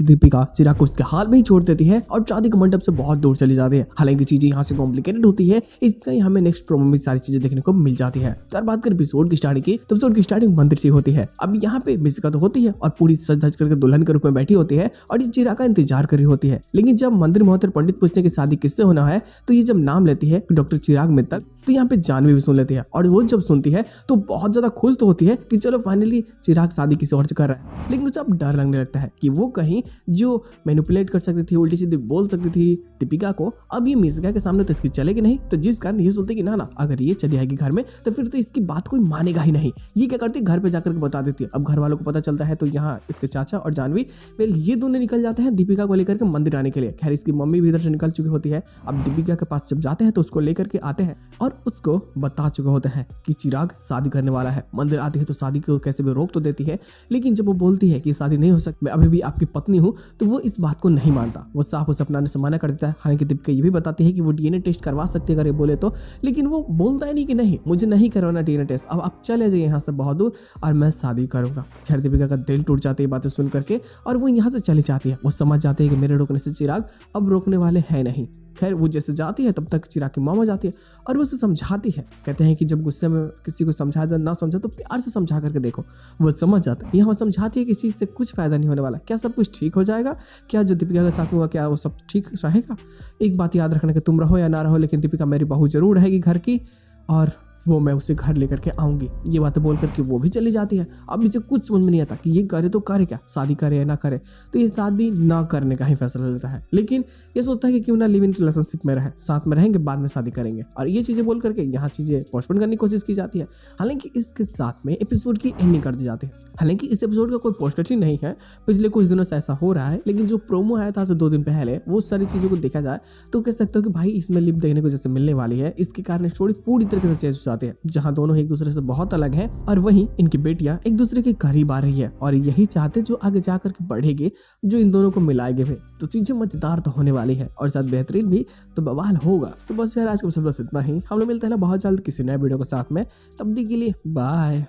दीपिका चिराग को उसके हाल में ही छोड़ देती है और शादी के मंडप से बहुत दूर चली जाती है। हालांकि चीजें यहाँ से कॉम्प्लिकेटेड होती है, इसलिए हमें नेक्स्ट प्रोमो में सारी चीजें देखने को मिल जाती है। तो बात करें एपिसोड की स्टार्टिंग की, तो एपिसोड की स्टार्टिंग मंदिर से होती है। अब यहाँ पे मिसिका तो होती है और पूरी सज धज करके दुल्हन के रूप में बैठी होती है और ये चिराग का इंतजार कर रही होती है। लेकिन जब मंदिर महोदय पंडित पूछते हैं कि शादी किससे होना है, तो ये जब नाम लेती है डॉक्टर चिराग मित्तल, तो यहाँ पे जानवी भी सुन लेती है और वो जब सुनती है तो बहुत ज्यादा खुश तो होती है कि चलो फाइनली चिराग शादी किसी और से कर रहा है। लेकिन उसे अब डर लगने लगता है कि वो कहीं जो मैनिपुलेट कर सकती थी, उल्टी सीधी बोल सकती थी दीपिका को, अब ये मिसिका के सामने तो इसकी चलेगी नहीं। तो जिस कारण ये सोचते कि ना अगर ये चली आएगी घर में तो फिर तो इसकी बात कोई मानेगा ही नहीं। ये क्या करती है, घर पे जाकर के बता देती है। अब घर वालों को पता चलता है तो यहाँ इसके चाचा और जानवी ये दोनों निकल जाते हैं दीपिका को लेकर के मंदिर आने के लिए। खैर इसकी मम्मी भी इधर से निकल चुकी होती है। अब दीपिका के पास जब जाते हैं तो उसको लेकर के आते हैं और उसको बता चुके होते हैं कि चिराग शादी करने वाला है। मंदिर आती है तो शादी को कैसे भी रोक तो देती है, लेकिन जब वो बोलती है कि शादी नहीं हो सकती, मैं अभी भी आपकी पत्नी हूँ, तो वो इस बात को नहीं मानता। वो साफ उसे अपनाने से मना कर देता है। हालांकि दीपिका ये भी बताती है कि वो डीएनए टेस्ट करवा सकती है अगर ये बोले तो, लेकिन वो बोलता है नहीं कि नहीं मुझे नहीं करवाना डीएनए टेस्ट, अब आप चले जाइए यहाँ से बहुत दूर और मैं शादी करूंगा। खैर दीपिका का दिल टूट जाती है बातें सुन करके और वो यहाँ से चली जाती है। वो समझ जाती है कि मेरे रोकने से चिराग अब रोकने वाले हैं नहीं। खैर वो जैसे जाती है तब तक चिराग की मामा जाती है और वो उसे समझाती है। कहते हैं कि जब गुस्से में किसी को समझा ना समझा तो प्यार से समझा करके देखो, वो समझ जाता है। यहाँ समझाती है कि इस चीज़ से कुछ फायदा नहीं होने वाला, क्या सब कुछ ठीक हो जाएगा, क्या जो दीपिका के साथ हुआ क्या वो सब ठीक रहेगा। एक बात याद रखना कि तुम रहो या ना रहो, लेकिन दीपिका मेरी बहू जरूर रहेगी घर की और वो मैं उसे घर लेकर के आऊंगी। ये बातें बोल करके वो भी चली जाती है। अब इसे कुछ समझ में नहीं आता कि ये करे तो करे क्या, शादी करे या ना करे। तो ये शादी ना करने का ही फैसला लेता है, लेकिन ये सोचता है कि क्यों ना लिव इन रिलेशनशिप में रहे, साथ में रहेंगे बाद में शादी करेंगे। और ये चीजें बोल करके यहाँ चीजें पोस्टपोन करने की कोशिश की जाती है। हालांकि इसके साथ में एपिसोड की एंडिंग कर दी जाती है। हालांकि इस एपिसोड का कोई पोस्टर नहीं है, पिछले कुछ दिनों से ऐसा हो रहा है, लेकिन जो प्रोमो आया था 2 दिन पहले, वो सारी चीजों को देखा जाए तो कह सकते हो कि भाई इसमें लिप देखने को जैसे मिलने वाली है। इसके कारण स्टोरी पूरी तरीके से चेंज हो जाती है, जहां दोनों एक दूसरे से बहुत अलग हैं और वहीं इनकी बेटियां एक दूसरे के करीब आ रही है और यही चाहते जो आगे जाकर के बढ़ेगी, जो इन दोनों को मिलाएंगे भी। तो चीजें मजेदार तो होने वाली है और साथ बेहतरीन भी, तो बवाल होगा। तो बस यार आज का बस इतना ही। हम लोग मिलते हैं ना बहुत जल्द किसी नए वीडियो के साथ में, तब तक के लिए बाय।